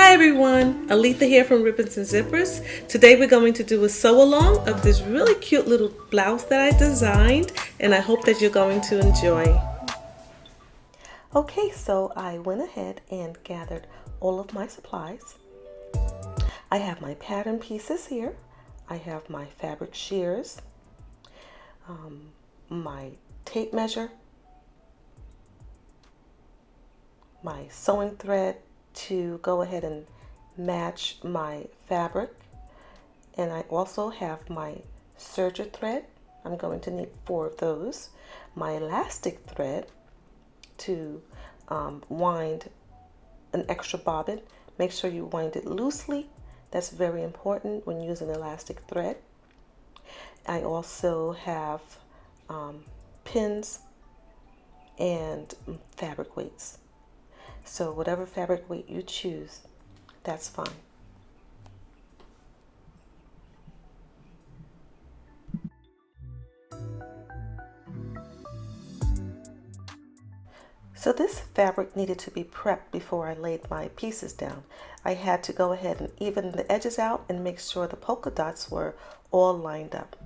Hi everyone, Aletha here from Ribbons and Zippers. Today we're going to do a sew along of this really cute little blouse that I designed, and I hope that you're going to enjoy. Okay, so I went ahead and gathered all of my supplies. I have my pattern pieces here. I have my fabric shears, my tape measure, my sewing thread to go ahead and match my fabric, and I also have my serger thread. I'm going to need 4 of those. My elastic thread to wind an extra bobbin. Make sure you wind it loosely. That's very important when using elastic thread. I also have pins and fabric weights. So whatever fabric weight you choose, that's fine. So this fabric needed to be prepped before I laid my pieces down. I had to go ahead and even the edges out and make sure the polka dots were all lined up.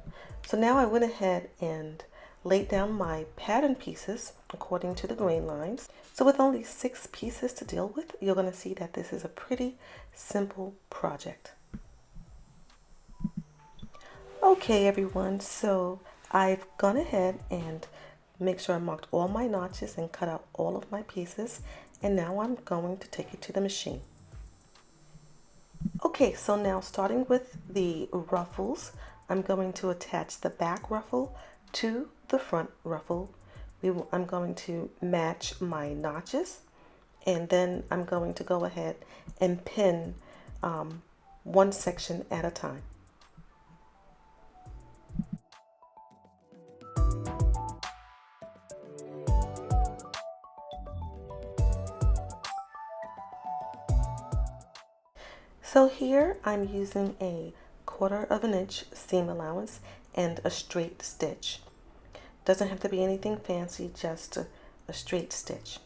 So now I went ahead and laid down my pattern pieces according to the grain lines. So with only 6 pieces to deal with, you're going to see that this is a pretty simple project. Okay everyone, so I've gone ahead and make sure I marked all my notches and cut out all of my pieces, and now I'm going to take it to the machine. Okay, so now starting with the ruffles, I'm going to attach the back ruffle to the front ruffle. I'm going to match my notches, and then I'm going to go ahead and pin one section at a time. So here I'm using a 1/4 of an inch seam allowance and a straight stitch. Doesn't have to be anything fancy, just a straight stitch.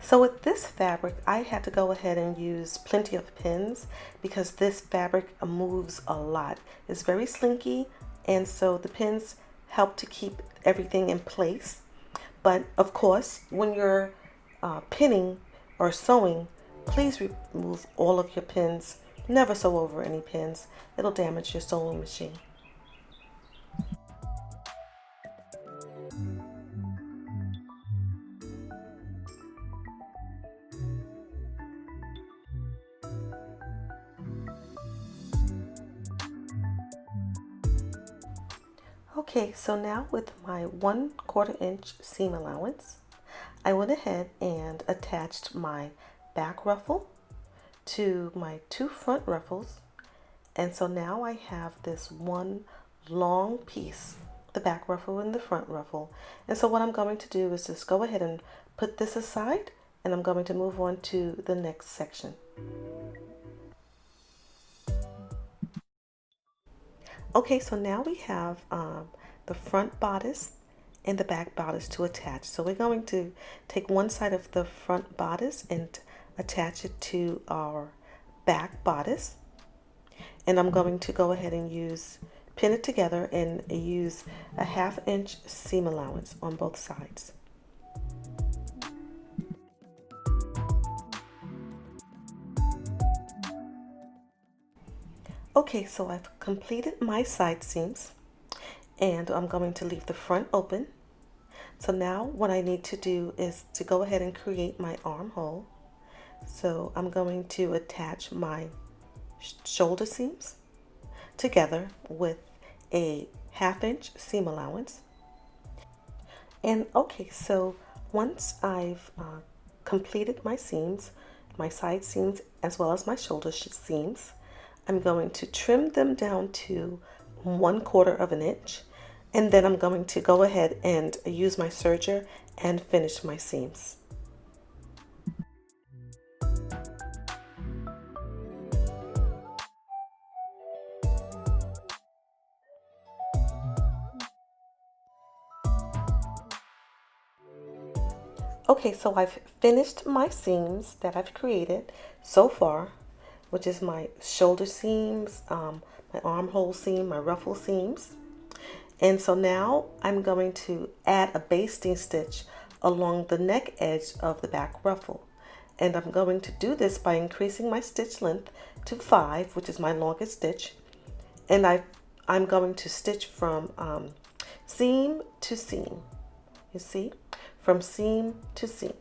So with this fabric, I had to go ahead and use plenty of pins because this fabric moves a lot. It's very slinky, and so the pins help to keep everything in place. But of course, when you're pinning or sewing, please remove all of your pins. Never sew over any pins. It'll damage your sewing machine. Okay, so now with my 1/4 inch seam allowance, I went ahead and attached my back ruffle to my 2 front ruffles. And so now I have this one long piece, the back ruffle and the front ruffle. And so what I'm going to do is just go ahead and put this aside, and I'm going to move on to the next section. Okay, so now we have the front bodice and the back bodice to attach. So we're going to take one side of the front bodice and attach it to our back bodice. And I'm going to go ahead and pin it together and use a 1/2 inch seam allowance on both sides. Okay, so I've completed my side seams, and I'm going to leave the front open. So now what I need to do is to go ahead and create my armhole. So I'm going to attach my shoulder seams together with a 1/2 inch seam allowance. And okay, so once I've completed my seams, my side seams as well as my shoulder seams, I'm going to trim them down to 1/4 of an inch, and then I'm going to go ahead and use my serger and finish my seams. Okay, so I've finished my seams that I've created so far, which is my shoulder seams, my armhole seam, my ruffle seams. And so now I'm going to add a basting stitch along the neck edge of the back ruffle. And I'm going to do this by increasing my stitch length to 5, which is my longest stitch. And I'm going to stitch from seam to seam. You see? From seam to seam.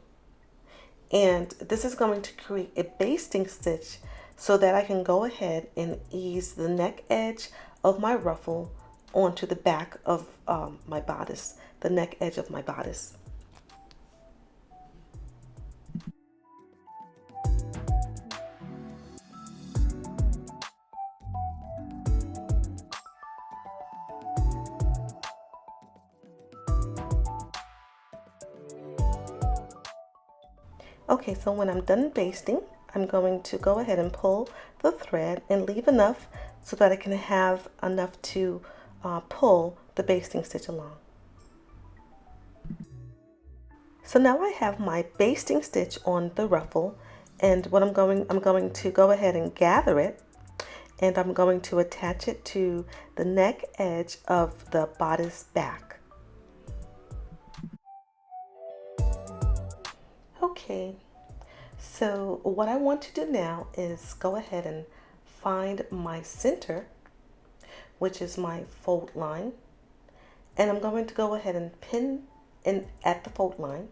And this is going to create a basting stitch so that I can go ahead and ease the neck edge of my ruffle onto the back of my bodice, the neck edge of my bodice. Okay, so when I'm done basting, I'm going to go ahead and pull the thread and leave enough so that I can have enough to pull the basting stitch along. So now I have my basting stitch on the ruffle, and what I'm going to go ahead and gather it, and I'm going to attach it to the neck edge of the bodice back. Okay, so what I want to do now is go ahead and find my center, which is my fold line, and I'm going to go ahead and pin in at the fold line.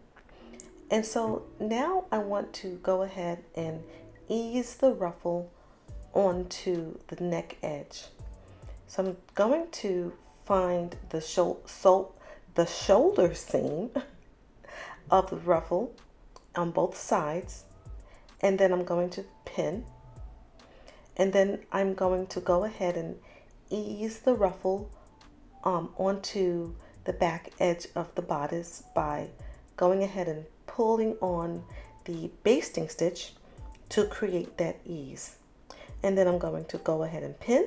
And so now I want to go ahead and ease the ruffle onto the neck edge. So I'm going to find the shoulder seam of the ruffle on both sides, and then I'm going to pin, and then I'm going to go ahead and ease the ruffle onto the back edge of the bodice by going ahead and pulling on the basting stitch to create that ease. And then I'm going to go ahead and pin,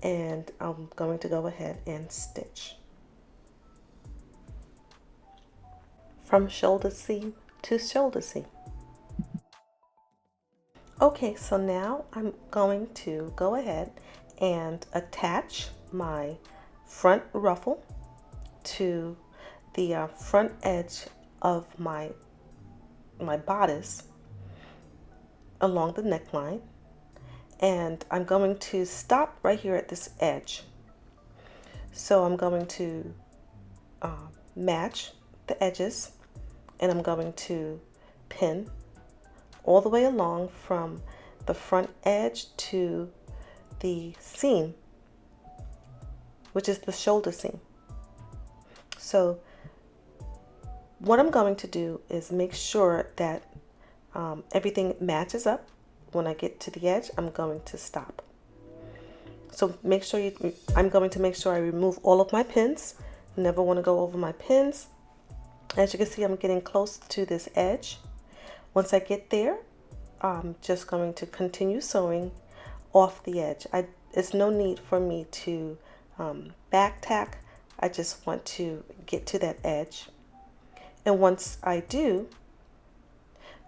and I'm going to go ahead and stitch from shoulder seam to shoulder seam. Okay, so now I'm going to go ahead and attach my front ruffle to the front edge of my bodice along the neckline, and I'm going to stop right here at this edge. So I'm going to match the edges, and I'm going to pin all the way along from the front edge to the seam, which is the shoulder seam. So what I'm going to do is make sure that everything matches up. When I get to the edge, I'm going to stop. So make sure I'm going to make sure I remove all of my pins. Never want to go over my pins. As you can see, I'm getting close to this edge. Once I get there, I'm just going to continue sewing off the edge. It's no need for me to back tack. I just want to get to that edge. And once I do,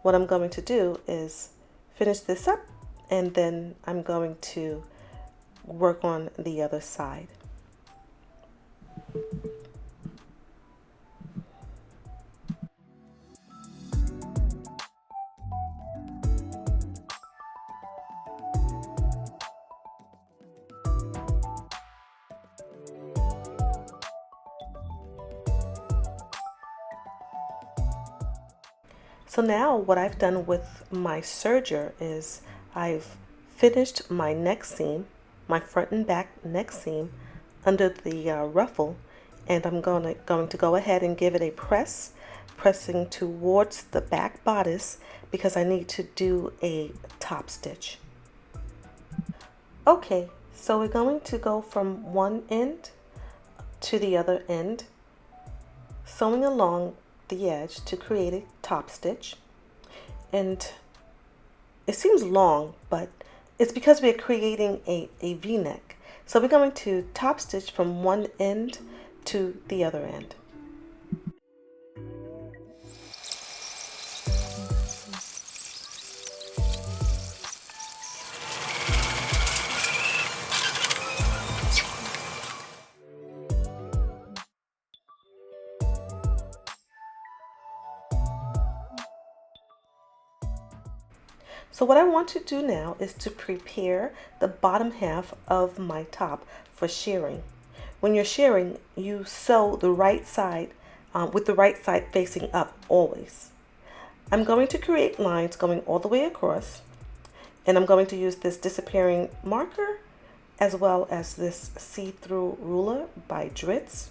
what I'm going to do is finish this up, and then I'm going to work on the other side. So now what I've done with my serger is I've finished my neck seam, my front and back neck seam under the ruffle, and I'm going to go ahead and give it a pressing towards the back bodice because I need to do a top stitch. Okay, so we're going to go from one end to the other end, sewing along the edge to create a top stitch. And it seems long, but it's because we're creating a V-neck. So we're going to top stitch from one end to the other end. So what I want to do now is to prepare the bottom half of my top for shirring. When you're shirring, you sew the right side with the right side facing up always. I'm going to create lines going all the way across, and I'm going to use this disappearing marker as well as this see-through ruler by Dritz.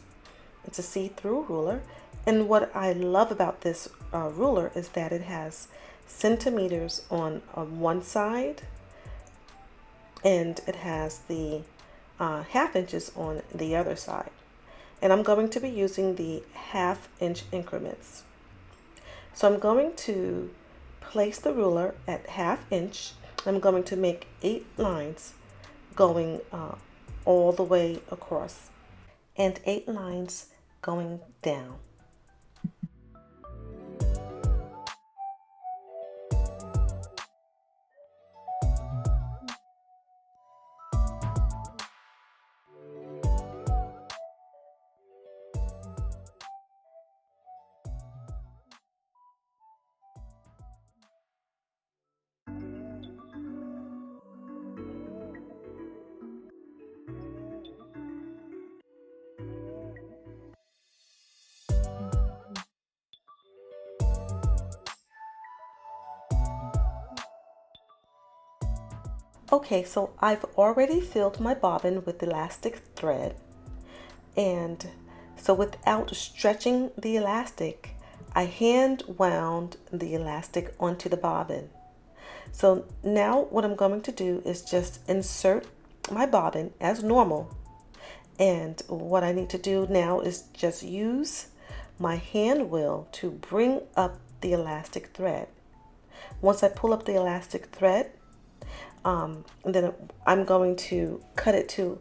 It's a see-through ruler, and what I love about this ruler is that it has centimeters on one side, and it has the half inches on the other side. And I'm going to be using the half-inch increments. So I'm going to place the ruler at half-inch. I'm going to make 8 lines going all the way across and 8 lines going down. Okay, so I've already filled my bobbin with elastic thread, and so without stretching the elastic, I hand wound the elastic onto the bobbin. So now what I'm going to do is just insert my bobbin as normal, and what I need to do now is just use my hand wheel to bring up the elastic thread. Once I pull up the elastic thread, and then I'm going to cut it to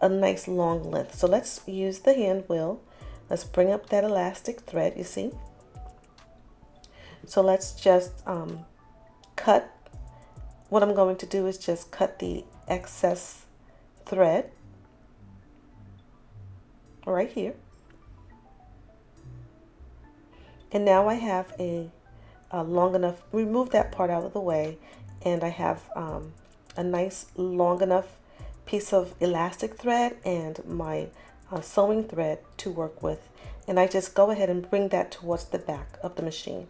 a nice long length. So let's use the hand wheel. Let's bring up that elastic thread, you see. So let's just cut. What I'm going to do is just cut the excess thread right here. And now I have a long enough, remove that part out of the way, and I have a nice long enough piece of elastic thread and my sewing thread to work with. And I just go ahead and bring that towards the back of the machine.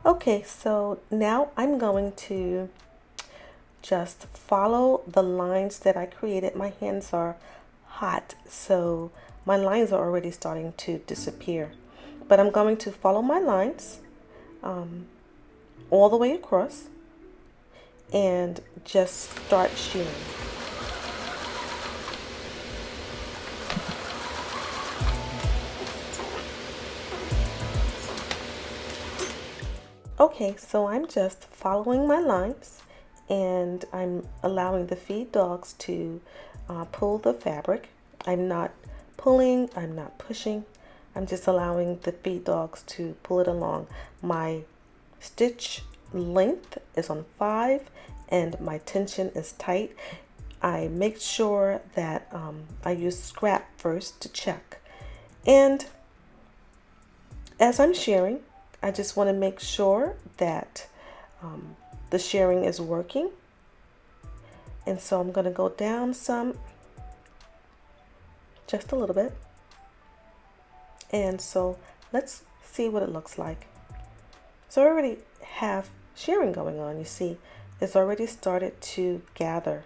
Okay, so now I'm going to just follow the lines that I created. My hands are hot, so my lines are already starting to disappear. But I'm going to follow my lines all the way across and just start shearing. Okay, so I'm just following my lines, and I'm allowing the feed dogs to pull the fabric. I'm not pulling, I'm not pushing. I'm just allowing the feed dogs to pull it along. My stitch length is on 5 and my tension is tight. I make sure that I use scrap first to check. And as I'm shearing, I just want to make sure that the shearing is working. And so I'm going to go down some, just a little bit. And so let's see what it looks like. So I already have shearing going on. You see, it's already started to gather.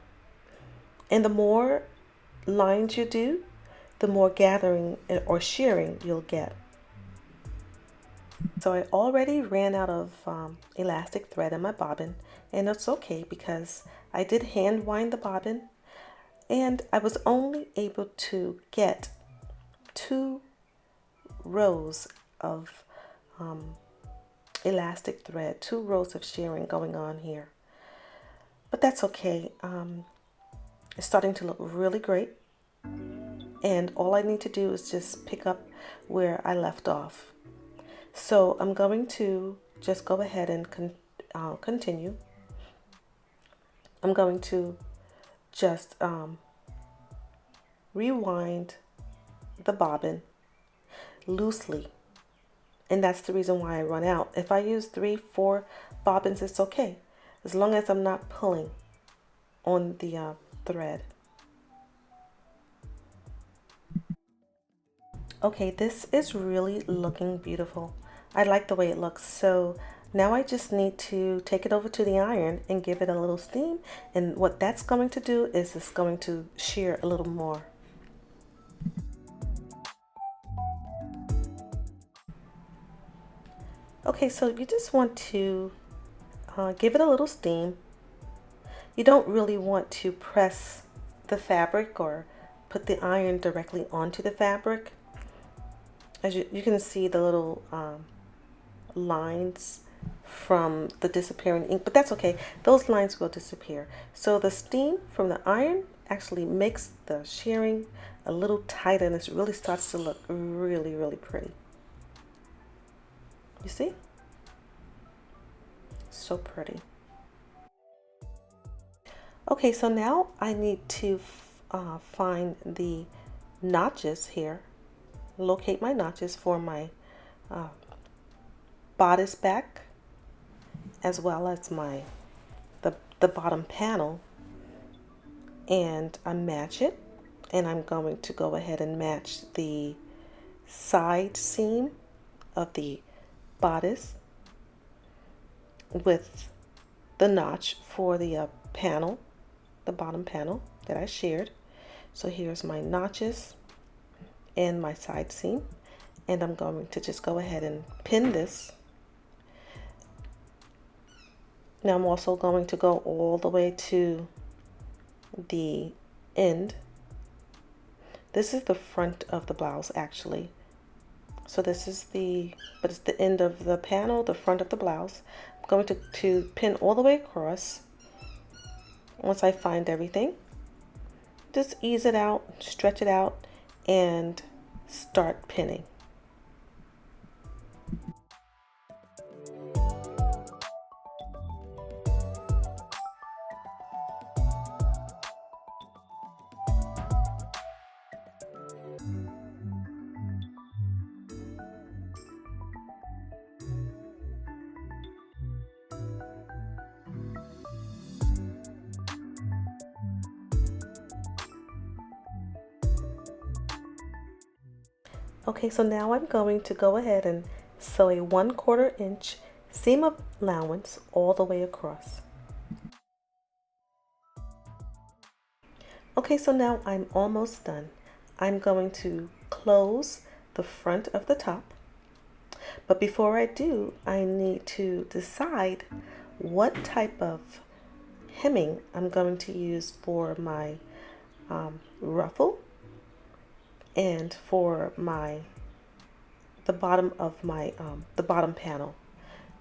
And the more lines you do, the more gathering or shearing you'll get. So I already ran out of elastic thread in my bobbin, and that's okay because I did hand wind the bobbin, and I was only able to get 2 rows of elastic thread, 2 rows of shearing going on here. But that's okay. It's starting to look really great, and all I need to do is just pick up where I left off. So I'm going to just go ahead and continue. I'm going to just rewind the bobbin loosely And that's the reason why I run out. If I use 3, 4 bobbins, it's okay, as long as I'm not pulling on the thread. Okay, this is really looking beautiful. I like the way it looks. So now I just need to take it over to the iron and give it a little steam. And what that's going to do is it's going to shear a little more. Okay, so you just want to give it a little steam. You don't really want to press the fabric or put the iron directly onto the fabric. As you can see the little lines from the disappearing ink, but that's okay. Those lines will disappear. So the steam from the iron actually makes the shearing a little tighter, and it really starts to look really, really pretty. You see? So pretty. Okay, so now I need to find the notches here, locate my notches for my bodice back, as well as my the bottom panel, and I match it, and I'm going to go ahead and match the side seam of the bodice with the notch for the panel, the bottom panel that I sheared. So here's my notches and my side seam, and I'm going to just go ahead and pin this. Now I'm also going to go all the way to the end. This is the front of the blouse actually. So this is but it's the end of the panel, the front of the blouse. I'm going to pin all the way across. Once I find everything, just ease it out, stretch it out, and start pinning. Okay, so now I'm going to go ahead and sew a 1/4 inch seam of allowance all the way across. Okay, so now I'm almost done. I'm going to close the front of the top. But before I do, I need to decide what type of hemming I'm going to use for my ruffle and for the bottom of my the bottom panel.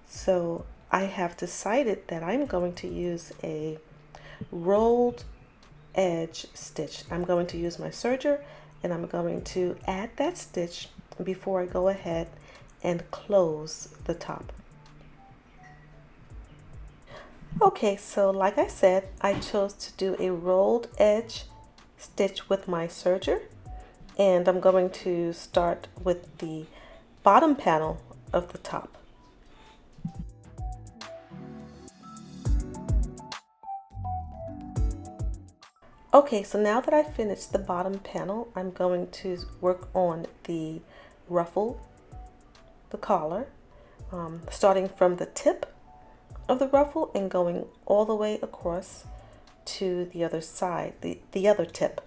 So I have decided that I'm going to use a rolled edge stitch. I'm going to use my serger, and I'm going to add that stitch before I go ahead and close the top. Okay, so like I said, I chose to do a rolled edge stitch with my serger, and I'm going to start with the bottom panel of the top. Okay, so now that I finished the bottom panel, I'm going to work on the ruffle, the collar, starting from the tip of the ruffle and going all the way across to the other side, the other tip.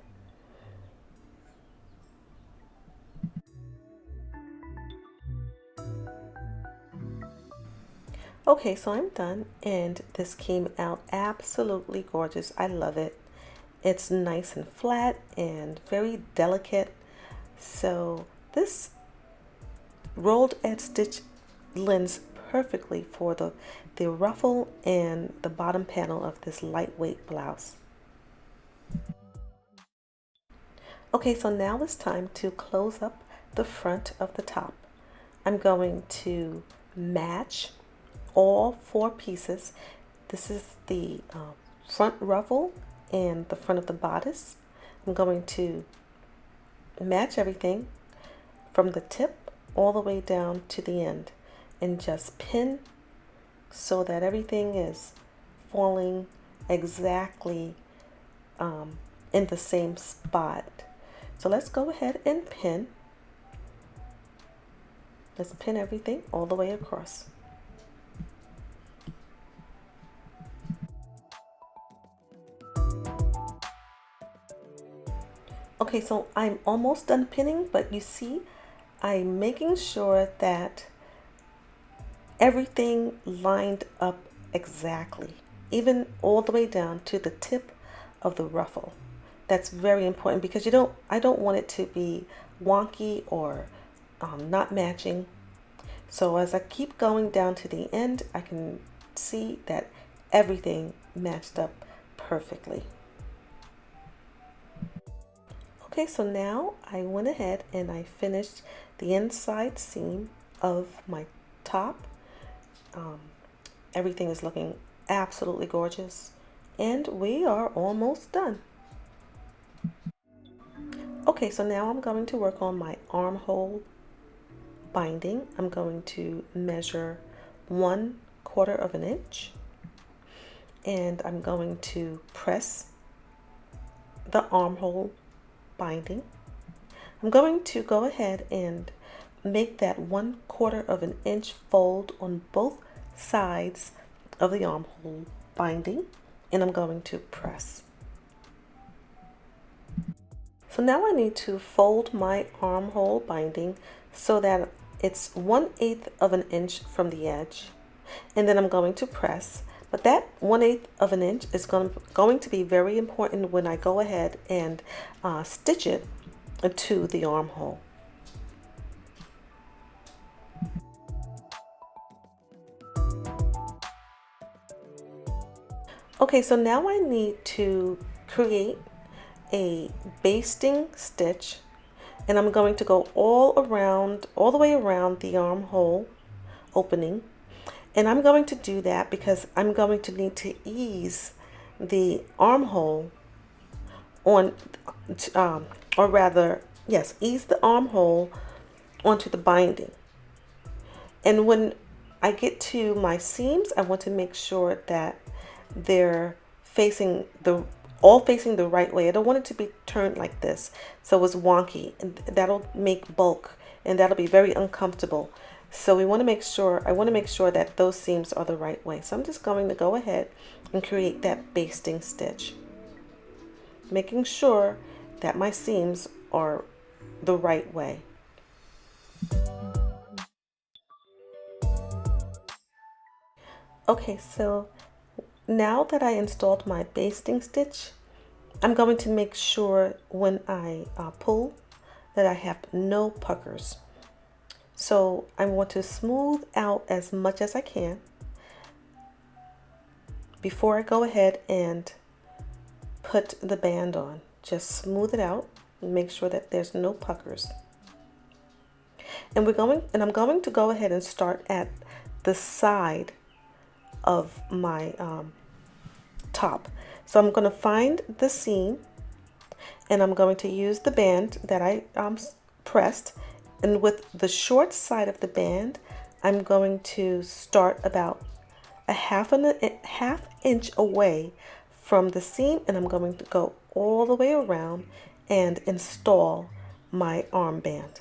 Okay, so I'm done, and this came out absolutely gorgeous. I love it. It's nice and flat and very delicate. So this rolled edge stitch lends perfectly for the ruffle and the bottom panel of this lightweight blouse. Okay, so now it's time to close up the front of the top. I'm going to match all 4 pieces. This is the front ruffle and the front of the bodice. I'm going to match everything from the tip all the way down to the end and just pin so that everything is falling exactly in the same spot. So let's go ahead and pin. Let's pin everything all the way across. Okay, so I'm almost done pinning, but you see, I'm making sure that everything lined up exactly, even all the way down to the tip of the ruffle. That's very important because I don't want it to be wonky or not matching. So as I keep going down to the end, I can see that everything matched up perfectly. Okay, so now I went ahead and I finished the inside seam of my top. Everything is looking absolutely gorgeous, and we are almost done. Okay, so now I'm going to work on my armhole binding. I'm going to measure 1/4 of an inch, and I'm going to press the armhole binding. I'm going to go ahead and make that 1/4 of an inch fold on both sides of the armhole binding, and I'm going to press. So now I need to fold my armhole binding so that it's 1/8 of an inch from the edge, and then I'm going to press. But that 1/8 of an inch is going to be very important when I go ahead and stitch it to the armhole. Okay, so now I need to create a basting stitch, and I'm going to go all the way around the armhole opening. And I'm going to do that because I'm going to need to ease the armhole on, or rather, yes, ease the armhole onto the binding. And when I get to my seams, I want to make sure that they're all facing the right way. I don't want it to be turned like this, so it's wonky, and that'll make bulk, and that'll be very uncomfortable. So I want to make sure that those seams are the right way. So I'm just going to go ahead and create that basting stitch, making sure that my seams are the right way. Okay, so now that I installed my basting stitch, I'm going to make sure when I pull that I have no puckers. So I want to smooth out as much as I can before I go ahead and put the band on. Just smooth it out and make sure that there's no puckers. And I'm going to go ahead and start at the side of my top. So I'm going to find the seam, and I'm going to use the band that I pressed, and with the short side of the band I'm going to start about a half inch away from the seam, and I'm going to go all the way around and install my armband.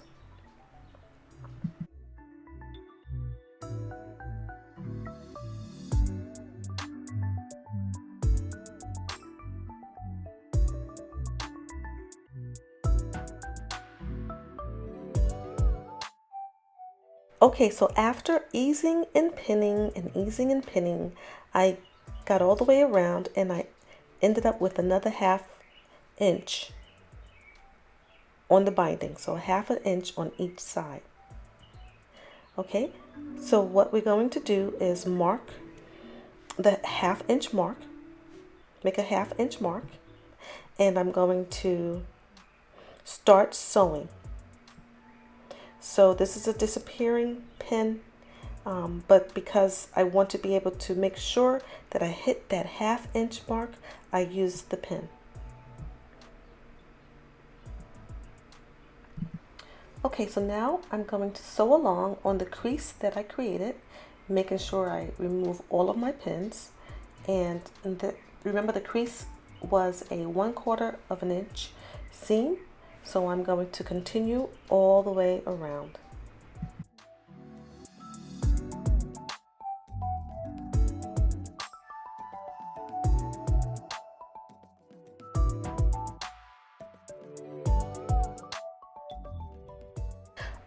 Okay, so after easing and pinning, I got all the way around and I ended up with another half inch on the binding, so a half an inch on each side. Okay, so what we're going to do is mark the half-inch mark, make a half-inch mark, and I'm going to start sewing. So this is a disappearing pin, but because I want to be able to make sure that I hit that half-inch mark, I use the pin. Okay, so now I'm going to sew along on the crease that I created, making sure I remove all of my pins. And remember the crease was a 1/4 of an inch seam, so I'm going to continue all the way around.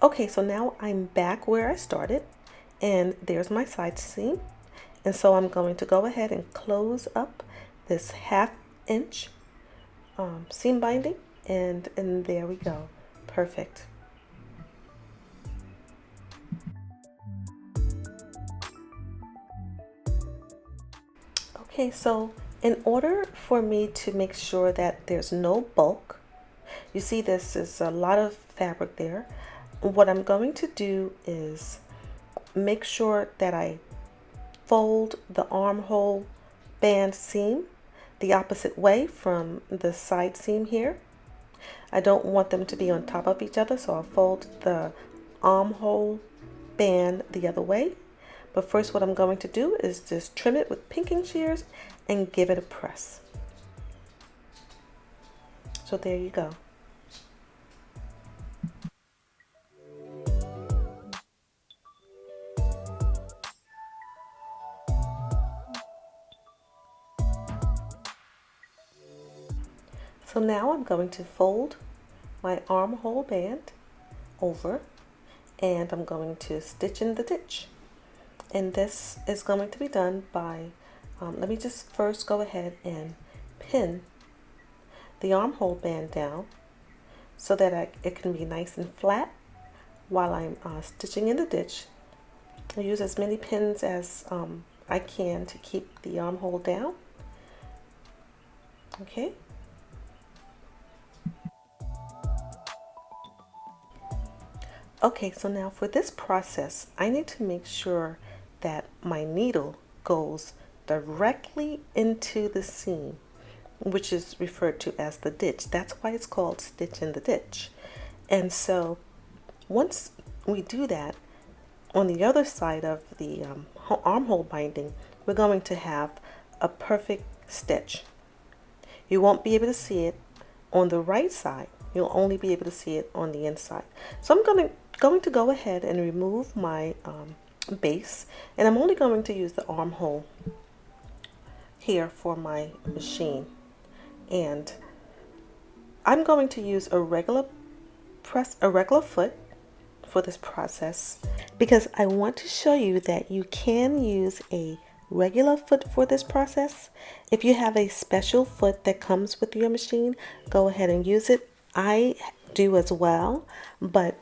Okay, so now I'm back where I started, and there's my side seam. And so I'm going to go ahead and close up this 1/2 inch seam binding, and there we go. Perfect. Okay, so in order for me to make sure that there's no bulk, you see this is a lot of fabric there. What I'm going to do is make sure that I fold the armhole band seam the opposite way from the side seam here. I don't want them to be on top of each other, so I'll fold the armhole band the other way. But first what I'm going to do is just trim it with pinking shears and give it a press. So there you go. So now I'm going to fold my armhole band over, and I'm going to stitch in the ditch. And this is going to be done by, let me just first go ahead and pin the armhole band down so that it can be nice and flat while I'm stitching in the ditch. I use as many pins as I can to keep the armhole down. Okay. Okay, so now for this process, I need to make sure that my needle goes directly into the seam, which is referred to as the ditch. That's why it's called stitch in the ditch. And so once we do that, on the other side of the armhole binding, we're going to have a perfect stitch. You won't be able to see it on the right side. You'll only be able to see it on the inside. So I'm going to go ahead and remove my base, and I'm only going to use the armhole here for my machine. And I'm going to use a regular foot for this process because I want to show you that you can use a regular foot for this process. If you have a special foot that comes with your machine, go ahead and use it. I do as well, but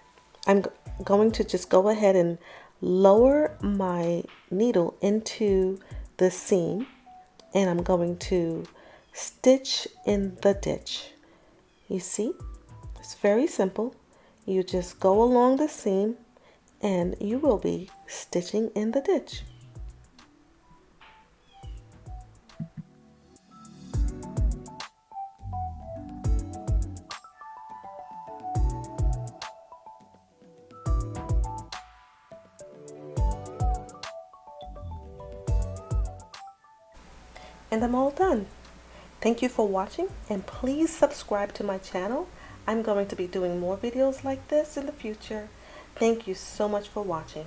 I'm going to just go ahead and lower my needle into the seam, and I'm going to stitch in the ditch. You see, it's very simple. You just go along the seam and you will be stitching in the ditch. And I'm all done. Thank you for watching, and please subscribe to my channel. I'm going to be doing more videos like this in the future. Thank you so much for watching.